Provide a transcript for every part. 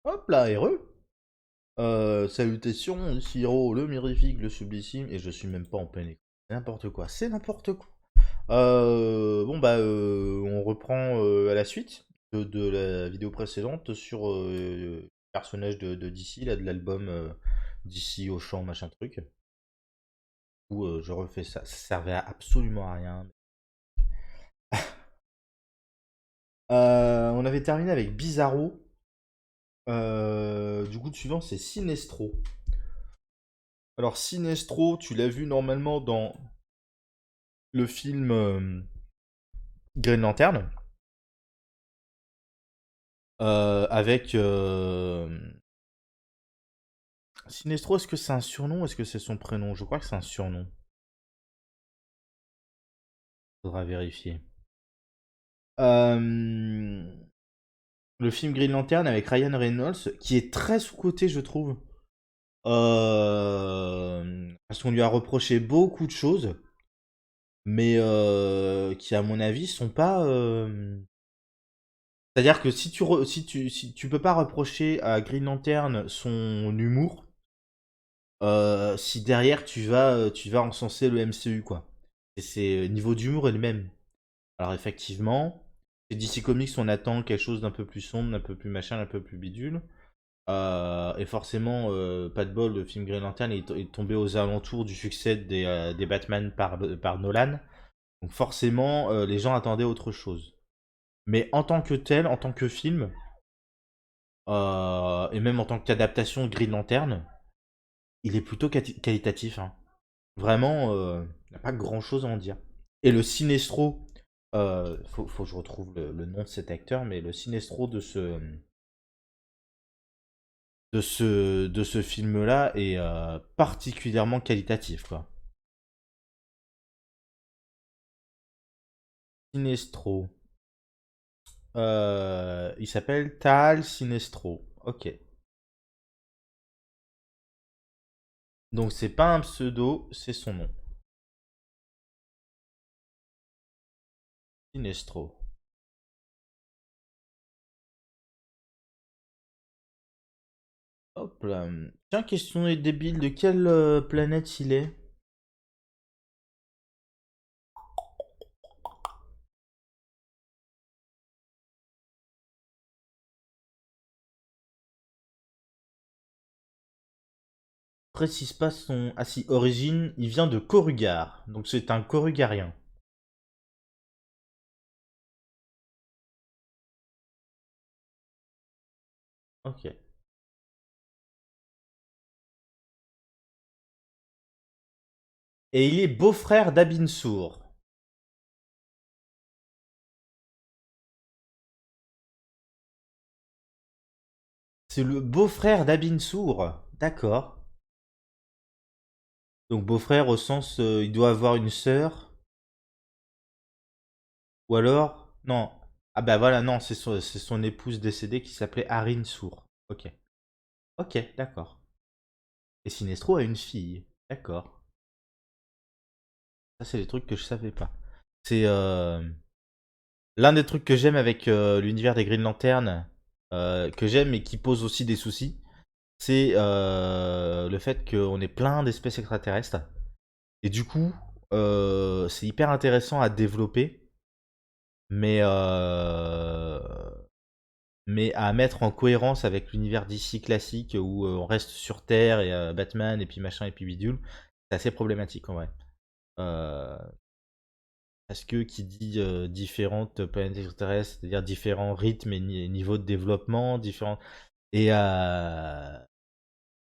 Hop là, heureux. Salutations, ici Hiro, le mirifique, le sublissime, et je suis même pas en plein écran. C'est n'importe quoi, c'est n'importe quoi. On reprend à la suite de la vidéo précédente sur le personnage de DC, là, de l'album DC au champ, machin truc, où je refais ça. Ça servait absolument à rien. On avait terminé avec Bizarro. Du coup, le suivant, c'est Sinestro. Alors, Sinestro, tu l'as vu normalement dans le film Green Lantern, avec Sinestro. Est-ce que c'est un surnom ou est-ce que c'est son prénom? Je crois que c'est un surnom. Faudra vérifier. Euh, le film Green Lantern avec Ryan Reynolds, qui est très sous-coté, je trouve. Parce qu'on lui a reproché beaucoup de choses, mais qui, à mon avis, sont pas. C'est-à-dire que si tu peux pas reprocher à Green Lantern son humour, si derrière tu vas encenser le MCU, quoi. Et c'est niveau d'humour est le même. Alors effectivement, chez DC Comics on attend quelque chose d'un peu plus sombre, d'un peu plus machin, d'un peu plus bidule. Et forcément, pas de bol, le film Green Lantern est tombé aux alentours du succès des Batman par Nolan. Donc forcément, les gens attendaient autre chose. Mais en tant que tel, en tant que film, et même en tant qu'adaptation de Green Lantern, il est plutôt qualitatif, hein. Vraiment, il n'y a pas grand chose à en dire. Et le Sinestro, faut que je retrouve le nom de cet acteur, mais le Sinestro de ce film-là est particulièrement qualitatif, quoi. Sinestro. Il s'appelle Tal Sinestro. Ok. Donc c'est pas un pseudo, c'est son nom. Sinestro. Hop là. Tiens, question débile, de quelle planète il est? Précise pas son... Ah si, origine, il vient de Corrugar. Donc c'est un Corrugarien. Ok. Et il est beau-frère d'Abin Sur. C'est le beau-frère d'Abin Sur. D'accord. Donc beau-frère au sens, il doit avoir une sœur. Ou alors... Non. Ah bah voilà, non, c'est son épouse décédée qui s'appelait Arin Sour. Ok. Ok, d'accord. Et Sinestro a une fille. D'accord. Ça, c'est des trucs que je savais pas. C'est l'un des trucs que j'aime avec l'univers des Green Lantern, que j'aime et qui pose aussi des soucis, c'est le fait qu'on ait plein d'espèces extraterrestres. Et du coup, c'est hyper intéressant à développer, mais, euh, mais à mettre en cohérence avec l'univers DC classique où on reste sur Terre et Batman et puis machin et puis bidule, c'est assez problématique en vrai. Euh, Parce que qui dit différentes planètes extraterrestres, c'est-à-dire différents rythmes et niveaux de développement, différents. Et, et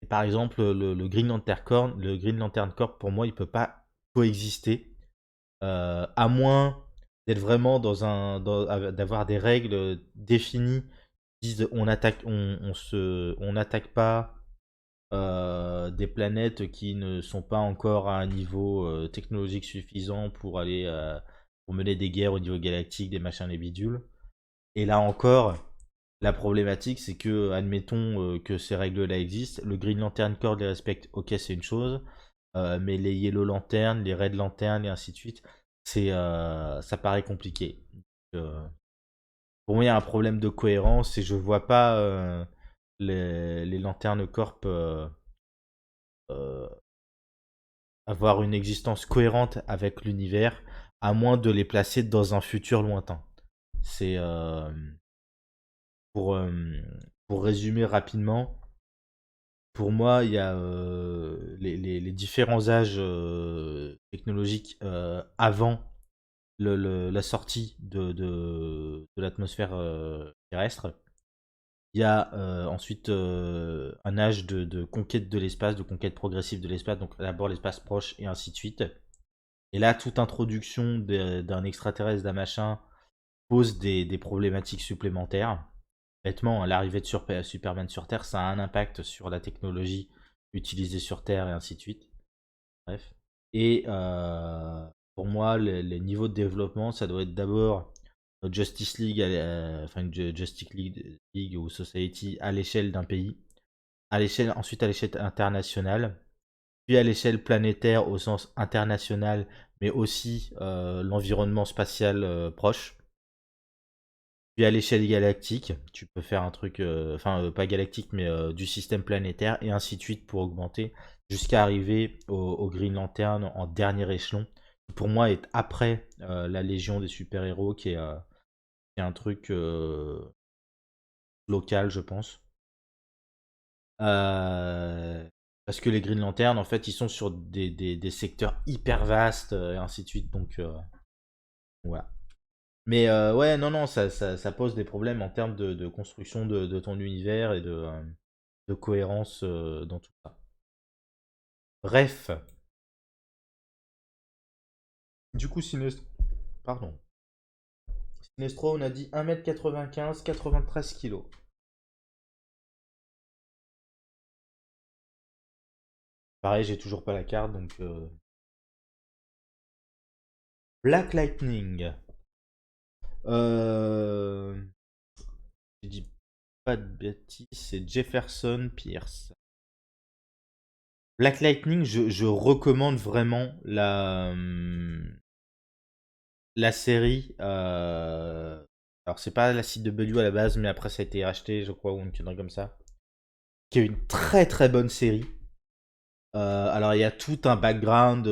par exemple, le Green Lantern Corps, pour moi, il peut pas coexister, à moins d'être vraiment d'avoir des règles définies qui disent on attaque pas des planètes qui ne sont pas encore à un niveau technologique suffisant pour aller pour mener des guerres au niveau galactique, des machins, des bidules. Et là encore, la problématique, c'est que, admettons que ces règles-là existent, le Green Lantern Corps les respecte, ok, c'est une chose, mais les Yellow Lantern, les Red Lantern et ainsi de suite, ça paraît compliqué. Donc, pour moi, il y a un problème de cohérence et je vois pas. les lanternes corp euh, avoir une existence cohérente avec l'univers, à moins de les placer dans un futur lointain. C'est pour, euh, pour résumer rapidement, pour moi, il y a les différents âges technologiques avant la sortie de l'atmosphère terrestre. Il y a ensuite un âge de conquête de l'espace, de conquête progressive de l'espace, donc d'abord l'espace proche et ainsi de suite. Et là, toute introduction d'un extraterrestre, d'un machin, pose des problématiques supplémentaires. Bêtement, hein, l'arrivée de Superman sur Terre, ça a un impact sur la technologie utilisée sur Terre et ainsi de suite. Bref. Et pour moi, les niveaux de développement, ça doit être d'abord Justice League, enfin Justice League ou Society à l'échelle d'un pays, ensuite à l'échelle internationale, puis à l'échelle planétaire au sens international, mais aussi l'environnement spatial proche. Puis à l'échelle galactique, tu peux faire un truc, enfin pas galactique, mais du système planétaire, et ainsi de suite pour augmenter, jusqu'à arriver au Green Lantern en dernier échelon, qui pour moi est après la Légion des super-héros, qui est un truc local, je pense. Parce que les Green Lantern, en fait, ils sont sur des secteurs hyper vastes, et ainsi de suite, donc voilà. Mais ouais, non, non, ça pose des problèmes en termes de construction de ton univers et de cohérence dans tout ça. Bref, du coup, Pardon. Sinestro, on a dit 1m95, 93 kilos. Pareil, j'ai toujours pas la carte, donc... Black Lightning. Euh... Je dis pas de bêtises, c'est Jefferson Pierce. Black Lightning, je recommande vraiment la série. Alors, c'est pas la CW à la base, mais après, ça a été racheté, je crois, ou une connerie comme ça. Qui est une très très bonne série. Alors, il y a tout un background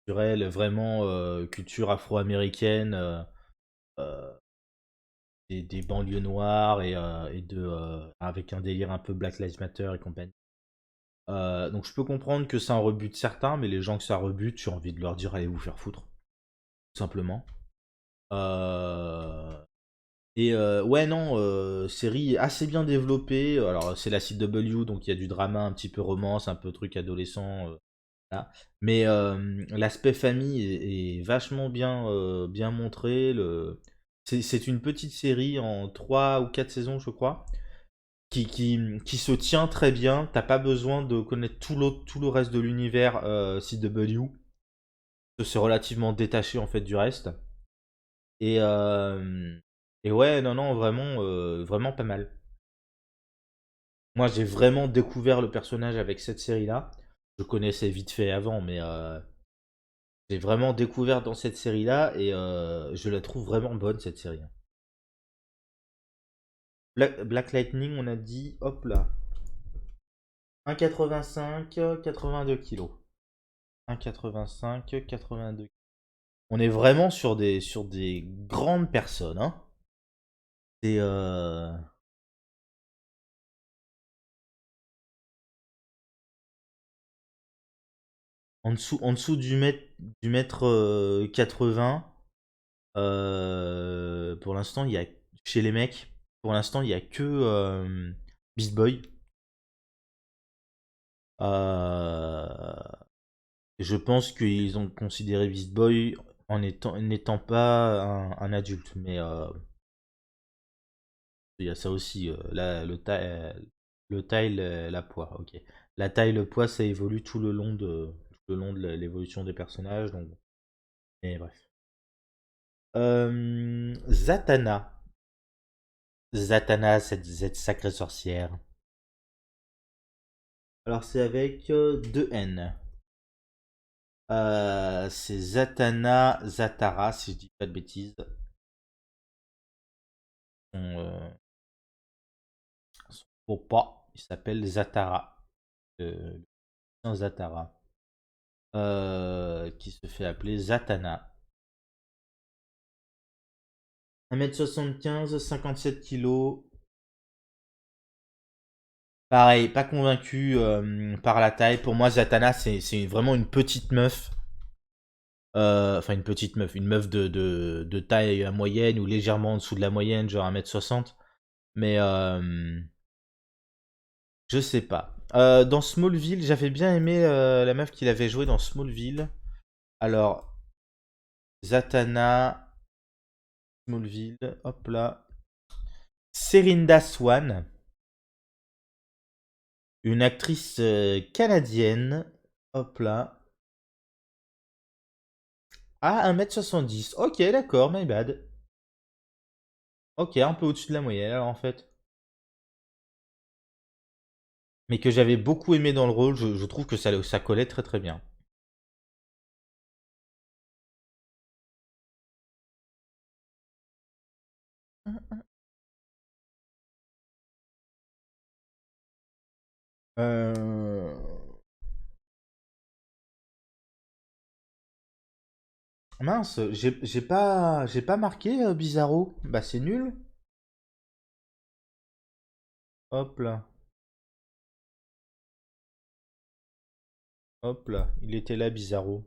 culturel, vraiment culture afro-américaine, euh, des banlieues noires avec un délire un peu Black Lives Matter et compagnie. Donc, je peux comprendre que ça en rebute certains, mais les gens que ça rebute, j'ai envie de leur dire allez vous faire foutre, tout simplement. Euh, Et ouais, non, série assez bien développée. Alors, c'est la CW, donc il y a du drama, un petit peu romance, un peu truc adolescent. Voilà. Mais l'aspect famille est vachement bien montré. C'est une petite série en 3 ou 4 saisons, je crois, qui se tient très bien. T'as pas besoin de connaître tout le reste de l'univers CW. C'est relativement détaché en fait du reste. Et, euh, et ouais, non, non, vraiment, vraiment pas mal. Moi, j'ai vraiment découvert le personnage avec cette série-là. Je connaissais vite fait avant, mais j'ai vraiment découvert dans cette série-là et je la trouve vraiment bonne, cette série. Black Lightning, on a dit, hop là, 1,85, 82 kilos. 1,85, 82. On est vraiment sur des grandes personnes, hein. C'est en dessous du mètre 80. Pour l'instant, il y a chez les mecs, pour l'instant, il y a que Beast Boy. Euh, je pense qu'ils ont considéré Beast Boy n'étant pas un adulte, mais il y a ça aussi. Le taille, la poids. Ok. La taille, le poids, ça évolue tout le long de l'évolution des personnages. Donc, mais bref. Zatanna. Zatanna, cette sacrée sorcière. Alors c'est avec deux N. C'est Zatanna Zatara, si je dis pas de bêtises. Son, Pour pas, il s'appelle Zatara. Le Zatara. Qui se fait appeler Zatanna. 1m75, 57 kg. Pareil, pas convaincu par la taille. Pour moi, Zatanna, c'est vraiment une petite meuf. Enfin, une petite meuf. Une meuf de taille moyenne ou légèrement en dessous de la moyenne, genre 1m60. Mais je sais pas. Dans Smallville, j'avais bien aimé la meuf qu'il avait joué dans Smallville. Alors, Zatanna, Smallville, hop là. Serinda Swan, une actrice canadienne. Hop là. Ah, 1m70. Ok, d'accord, my bad. Ok, un peu au-dessus de la moyenne alors en fait. Mais que j'avais beaucoup aimé dans le rôle, je trouve que ça collait très très bien. Euh... Mince, j'ai pas marqué Bizarro. Bah c'est nul. Hop là, hop là, il était là Bizarro.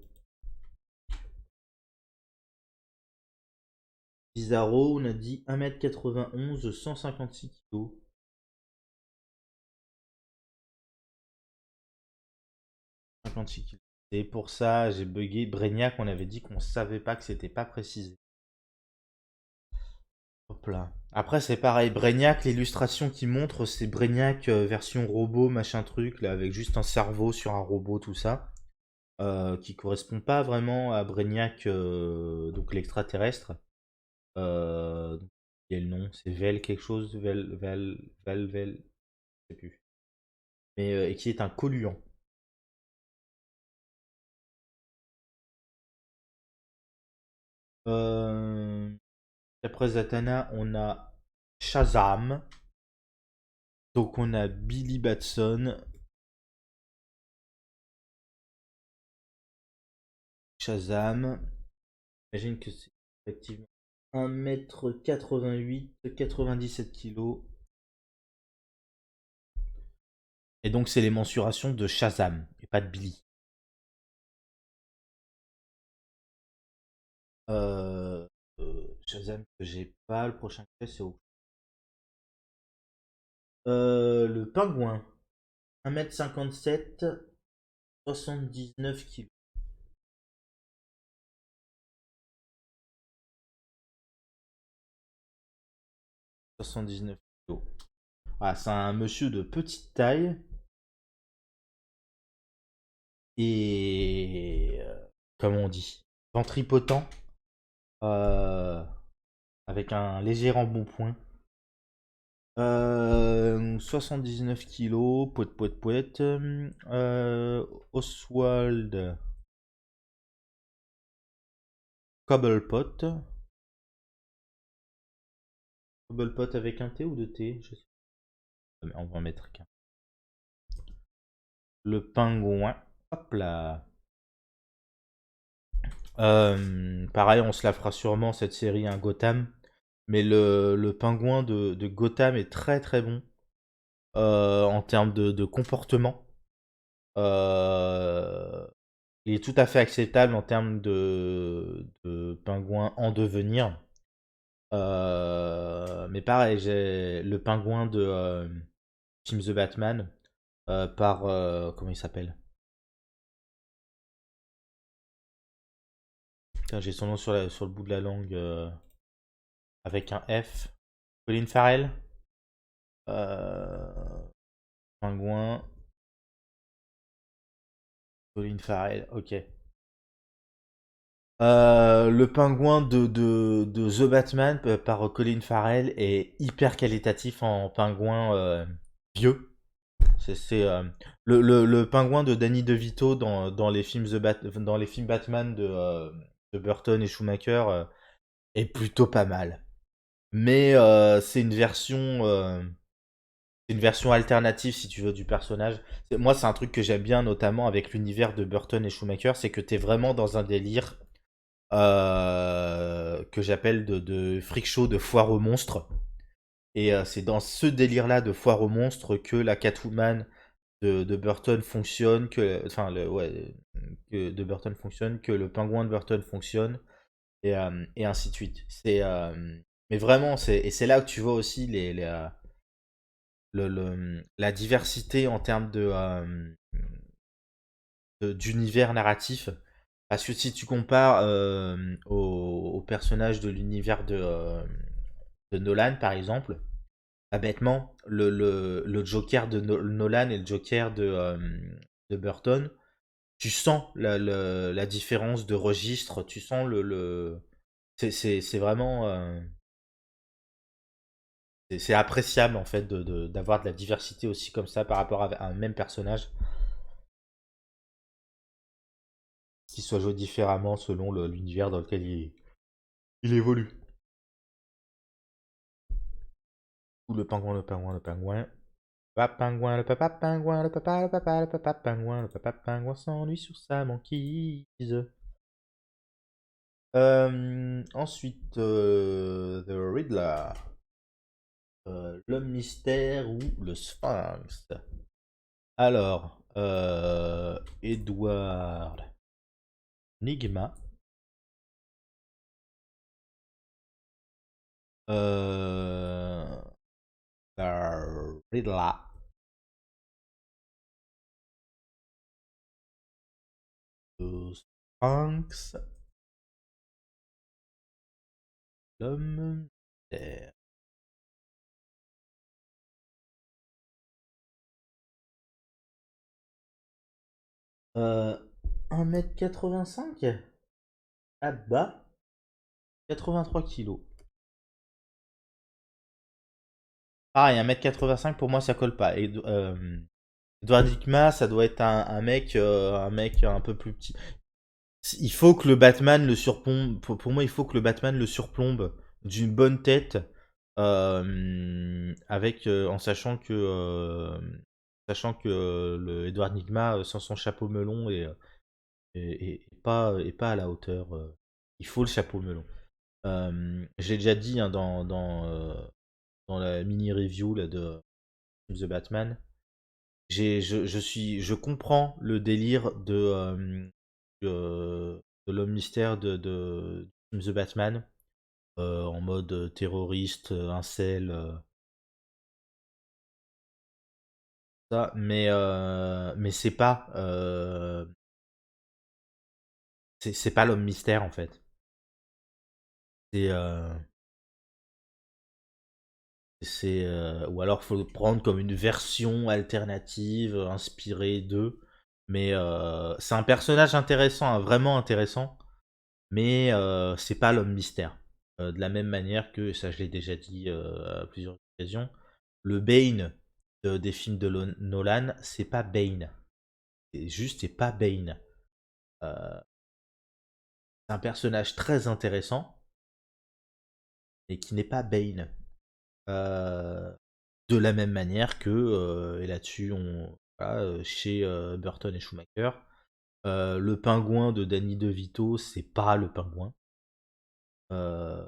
Bizarro, on a dit 1m91, 156 kg. 56 kg. Et pour ça, j'ai bugué. Brainiac, on avait dit qu'on savait pas que c'était pas précisé. Hop là. Après, c'est pareil. Brainiac, l'illustration qui montre, c'est Brainiac version robot, machin truc, là, avec juste un cerveau sur un robot, tout ça. Qui correspond pas vraiment à Brainiac, donc l'extraterrestre. Donc, il y a le nom, c'est Vel quelque chose, Vel, je sais plus. Mais, et qui est un colluant. Euh, Après Zatanna, on a Shazam. Donc on a Billy Batson, Shazam. J'imagine que c'est effectivement 1m88, 97 kg. Et donc c'est les mensurations de Shazam et pas de Billy. Euh, Shazam que j'ai pas, le prochain que j'ai, c'est au... Le pingouin. 1m57, 79 kg. 79 kg. Ah, c'est un monsieur de petite taille et comment on dit, ventripotent, euh, avec un léger embonpoint. 79 kg, poète poète poète. Oswald Cobblepot. Cobblepot avec un T ou deux T, je sais pas. On va en mettre qu'un. Le pingouin. Hop là. Pareil, on se la fera sûrement cette série, un Gotham. Mais le pingouin de Gotham est très très bon en termes de comportement. Euh, il est tout à fait acceptable en termes de pingouin en devenir. Mais pareil, j'ai le pingouin de Team the Batman par comment il s'appelle? Putain, j'ai son nom sur le bout de la langue avec un F. Colin Farrell. Pingouin. Colin Farrell, ok. Le pingouin de The Batman par Colin Farrell est hyper qualitatif en pingouin vieux. C'est le pingouin de Danny DeVito dans les films dans les films Batman de Burton et Schumacher est plutôt pas mal. Mais c'est une version C'est une version alternative, si tu veux, du personnage. Moi, c'est un truc que j'aime bien, notamment avec l'univers de Burton et Schumacher, c'est que t'es vraiment dans un délire que j'appelle de freak show, de foire aux monstres. Et c'est dans ce délire-là de foire aux monstres que la Catwoman de Burton fonctionne, enfin, ouais, que de Burton fonctionne, que le pingouin de Burton fonctionne, et ainsi de suite. Mais vraiment, et c'est là que tu vois aussi la diversité en termes d'univers narratif. Parce que si tu compares au personnage de l'univers de Nolan, par exemple, bah, bêtement, le Joker de Nolan et le Joker de Burton, tu sens la différence de registre, tu sens c'est vraiment... c'est appréciable en fait d'avoir de la diversité aussi comme ça par rapport à un même personnage qui soit joué différemment selon l'univers dans lequel il évolue. Ou le pingouin, le pingouin, le pingouin. Papa pingouin, le papa pingouin, le papa, le papa, le papa pingouin, le papa pingouin s'ennuie sur sa banquise. Ensuite, The Riddler, l'homme mystère ou le Sphinx. Alors, Edward Nigma, euh, The Riddler, le Sphinx, l'homme mystère. Euh, 1,85 m? Ah bah, 83 kilos. Pareil, 1,85 m pour moi ça colle pas. Et, Edouard Nigma, ça doit être un mec un peu plus petit. Il faut que le Batman le surplombe. Pour moi, il faut que le Batman le surplombe d'une bonne tête, en sachant que le Edouard Nigma sans son chapeau melon et pas à la hauteur. Il faut le chapeau melon. J'ai déjà dit hein, dans la mini review là, de The Batman. Je comprends le délire de l'homme mystère de The Batman, en mode terroriste, incel, ça, mais c'est pas l'homme mystère en fait. C'est, euh, ou alors faut le prendre comme une version alternative, inspirée d'eux. Mais c'est un personnage intéressant, hein, vraiment intéressant. Mais c'est pas l'homme mystère. De la même manière que, ça je l'ai déjà dit à plusieurs occasions, le Bane des films de Nolan, c'est pas Bane. C'est pas Bane. Euh, c'est un personnage très intéressant, mais qui n'est pas Bane. Euh, de la même manière que, et là-dessus, voilà, chez Burton et Schumacher, le pingouin de Danny DeVito, c'est pas le pingouin. Euh,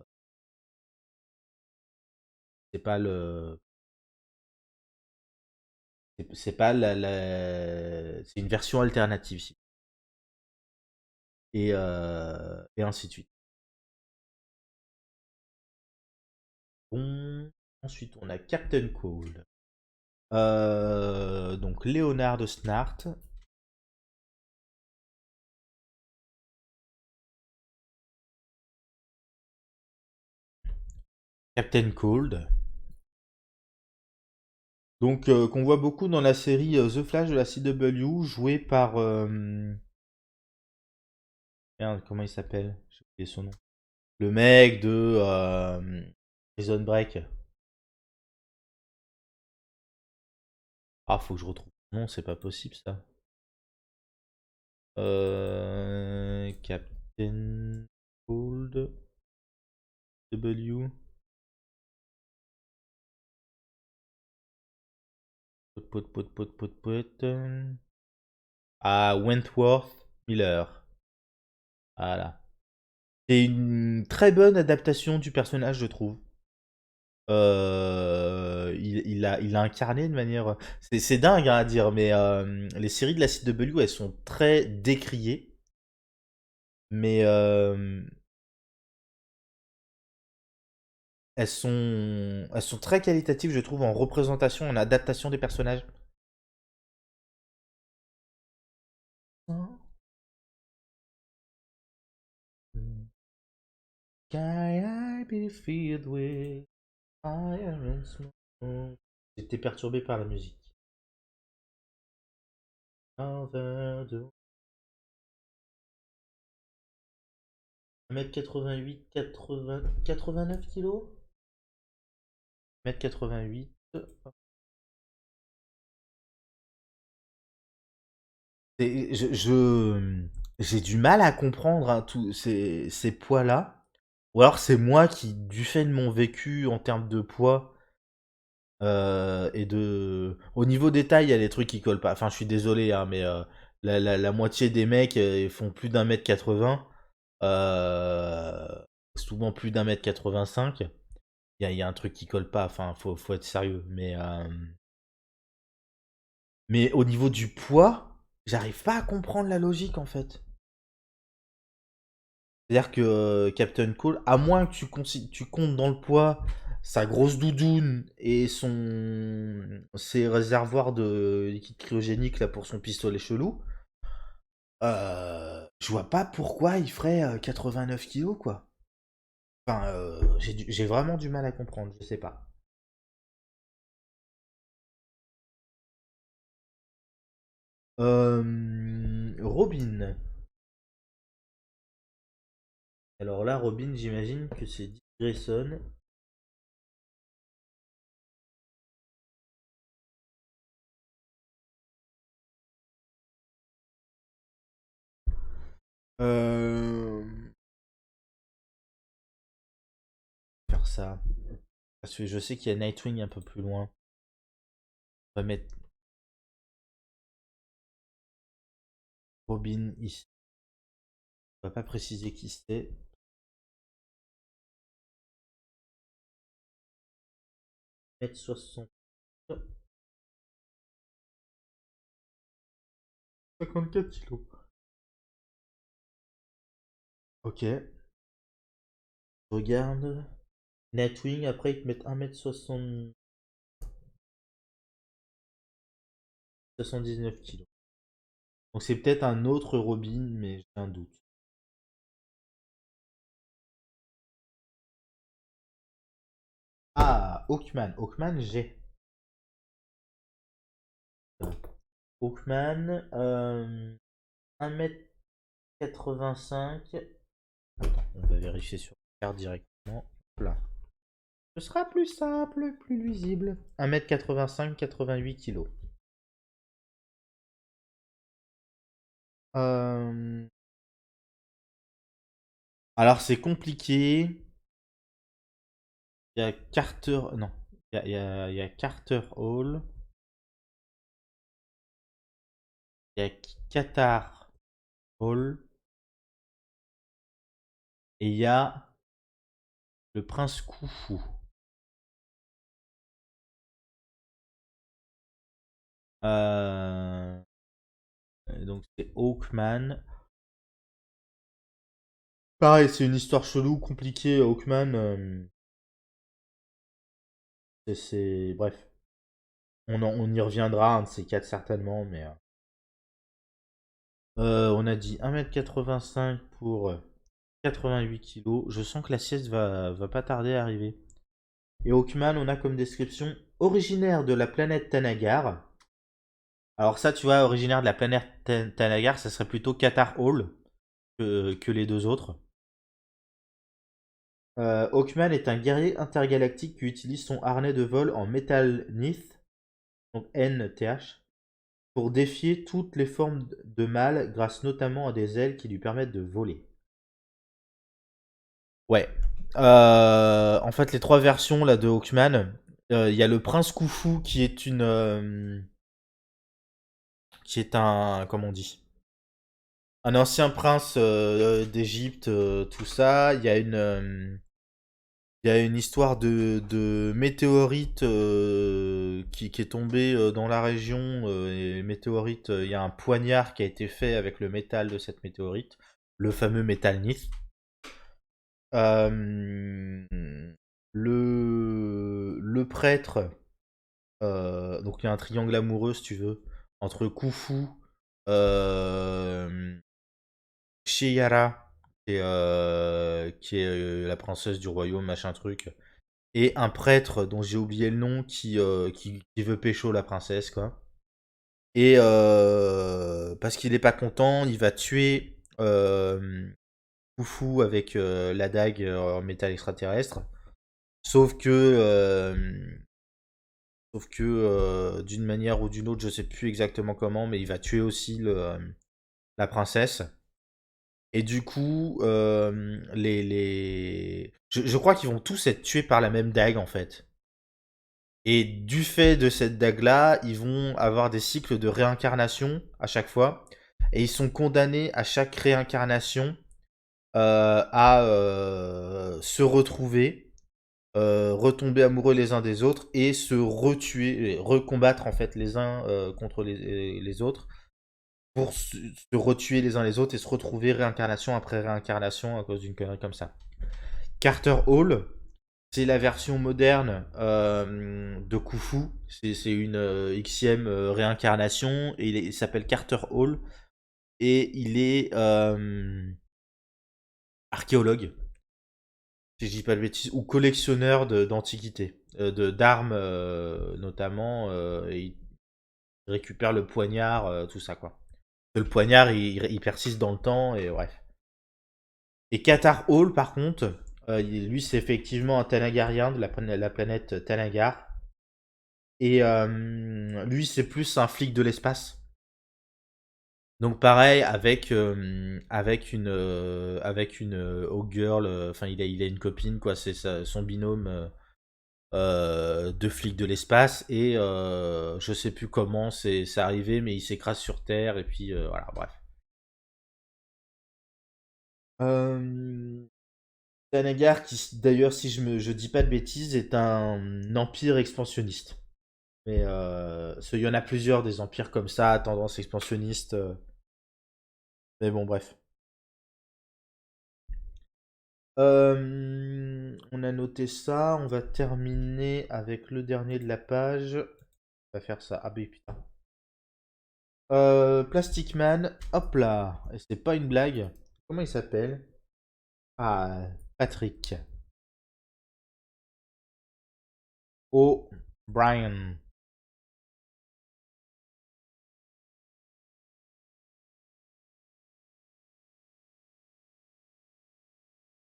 c'est pas le. C'est pas c'est une version alternative. Et ainsi de suite. Bon. Ensuite, on a Captain Cold. Donc, Léonard de Snart. Captain Cold. Donc, qu'on voit beaucoup dans la série The Flash de la CW, joué par. Merde, comment il s'appelle? J'ai oublié son nom. Le mec de Prison Break. Ah, faut que je retrouve son nom, c'est pas possible ça. Captain Cold W. Ah, Wentworth Miller. Voilà. C'est une très bonne adaptation du personnage, je trouve. Il a incarné de manière. C'est dingue hein, à dire, mais les séries de la CW, elles sont très décriées. Mais elles sont très qualitatives, je trouve, en représentation, en adaptation des personnages. Can I be filled with fire and smoke? J'étais perturbé par la musique. Over the 1m88, 80, 89 kilos 1m88. J'ai du mal à comprendre hein, tous ces poids-là. Ou alors c'est moi qui, du fait de mon vécu en termes de poids et de... Au niveau des tailles, il y a des trucs qui collent pas. Enfin, je suis désolé, hein, mais la moitié des mecs ils font plus d'1m80. Souvent plus d'1m85. Il y a un truc qui colle pas. Enfin, faut être sérieux. Mais au niveau du poids, j'arrive pas à comprendre la logique en fait. C'est-à-dire que Captain Cole, à moins que tu comptes dans le poids sa grosse doudoune et ses réservoirs de liquide cryogénique là pour son pistolet chelou, je vois pas pourquoi il ferait 89 kilos quoi. Enfin, j'ai vraiment du mal à comprendre, je sais pas. Robin. Alors là, Robin, j'imagine que c'est Dick Grayson. Euh... Faire ça. Parce que je sais qu'il y a Nightwing un peu plus loin. On va mettre Robin ici. On va pas préciser qui c'est. 1m60. 54 kilos. Ok. Je regarde. Nightwing, après ils te mettent 1m60. 79 kilos. Donc c'est peut-être un autre Robin, mais j'ai un doute. Ah, Hawkman. Hawkman, j'ai. Hawkman, 1m85. Attends, on va vérifier sur la carte directement. Là. Ce sera plus simple, plus lisible. 1m85, 88 kilos. Euh, Alors c'est compliqué. Il y a Carter. Non. Il y a Carter Hall. Il y a Qatar Hall. Et il y a le prince Khufu. Euh, Donc c'est Hawkman. Pareil, c'est une histoire chelou, compliquée. Hawkman. Bref. On y reviendra, un de ces quatre certainement. Mais on a dit 1m85 pour 88 kilos. Je sens que la sieste va pas tarder à arriver. Et Hawkman, on a comme description originaire de la planète Tanagar. Alors ça, tu vois, originaire de la planète Tanagar, ça serait plutôt Qatar Hall que les deux autres. Hawkman est un guerrier intergalactique qui utilise son harnais de vol en métal Nith, donc NTH, pour défier toutes les formes de mal grâce notamment à des ailes qui lui permettent de voler. Ouais. En fait, les trois versions là, de Hawkman, il y a le Prince Khufu qui est qui est un, comment on dit, un ancien prince d'Égypte, tout ça. Il y a une histoire de météorite qui est tombée dans la région. Et météorite, il y a un poignard qui a été fait avec le métal de cette météorite, le fameux métal Nith. Euh, le prêtre, donc il y a un triangle amoureux, si tu veux, entre Khufu, euh, Sheyara, qui est la princesse du royaume, machin truc, et un prêtre dont j'ai oublié le nom qui veut pécho la princesse, quoi. Et parce qu'il est pas content, il va tuer Khufu avec la dague en métal extraterrestre. Sauf que, d'une manière ou d'une autre, je sais plus exactement comment, mais il va tuer aussi la princesse. Et du coup, je crois qu'ils vont tous être tués par la même dague en fait. Et du fait de cette dague-là, ils vont avoir des cycles de réincarnation à chaque fois. Et ils sont condamnés à chaque réincarnation à se retrouver, retomber amoureux les uns des autres et se retuer, recombattre en fait les uns contre les autres pour se retuer les uns les autres et se retrouver réincarnation après réincarnation à cause d'une connerie comme ça. Carter Hall, c'est la version moderne de Khufu. C'est une Xème réincarnation et il s'appelle Carter Hall et il est archéologue, si je dis pas de bêtises, ou collectionneur d'antiquités, d'armes notamment, et il récupère le poignard, tout ça quoi. Le poignard il persiste dans le temps et bref. Et Qatar Hall par contre, lui c'est effectivement un Tanagarien de la planète Tanagar. Et lui, c'est plus un flic de l'espace. Donc pareil, avec une Hawk Girl, enfin il a une copine, quoi, c'est son binôme de flic de l'espace. Et je sais plus comment c'est arrivé, mais il s'écrase sur Terre, et puis voilà, bref. Euh, Tanagar, qui d'ailleurs, si je dis pas de bêtises, est un empire expansionniste. Mais il y en a plusieurs des empires comme ça, à tendance expansionniste. Mais bon, bref. On a noté ça. On va terminer avec le dernier de la page. On va faire ça. Ah, ben putain. Plastic Man. Hop là. Et c'est pas une blague. Comment il s'appelle? Ah, Patrick. O'Brien.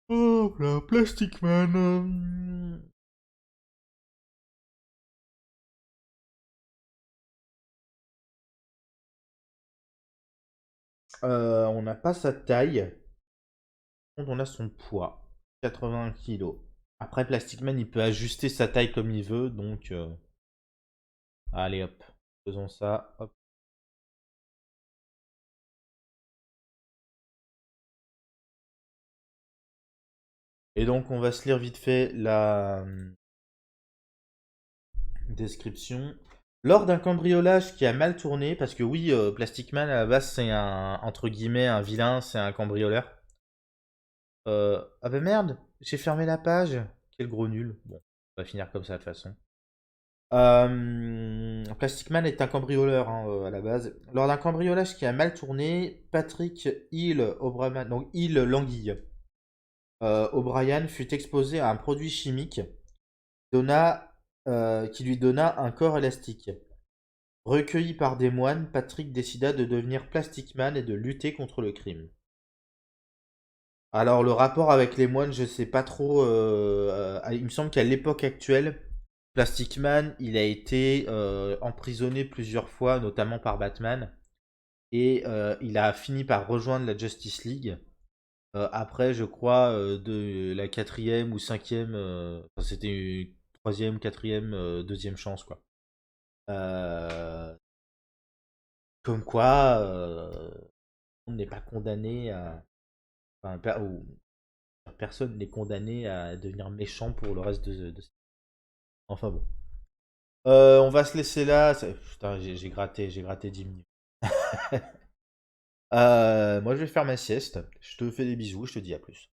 Hop là, Plastic Man. On n'a pas sa taille. Par contre, on a son poids. 80 kilos. Après, Plastic Man, il peut ajuster sa taille comme il veut. Donc, allez hop. Faisons ça. Hop. Et donc, on va se lire vite fait la description. Lors d'un cambriolage qui a mal tourné, parce que oui, Plastic Man à la base c'est un entre guillemets un vilain, c'est un cambrioleur. Ah bah merde, j'ai fermé la page. Quel gros nul. Bon, on va finir comme ça de toute façon. Plastic Man est un cambrioleur hein, à la base. Lors d'un cambriolage qui a mal tourné, Patrick Hill O'Brien, donc Hill Languille, O'Brien fut exposé à un produit chimique donna, qui lui donna un corps élastique. Recueilli par des moines, Patrick décida de devenir Plastic Man et de lutter contre le crime. Alors le rapport avec les moines, je sais pas trop. Il me semble qu'à l'époque actuelle, Plastic Man, il a été emprisonné plusieurs fois, notamment par Batman, et il a fini par rejoindre la Justice League. Après, je crois, de la quatrième ou cinquième, enfin, c'était une troisième, quatrième, deuxième chance, quoi. Euh, Comme quoi, on n'est pas condamné à. Enfin, ou personne n'est condamné à devenir méchant pour le reste de. Enfin bon. On va se laisser là. Putain, j'ai gratté 10 minutes. Moi, je vais faire ma sieste. Je te fais des bisous. Je te dis à plus.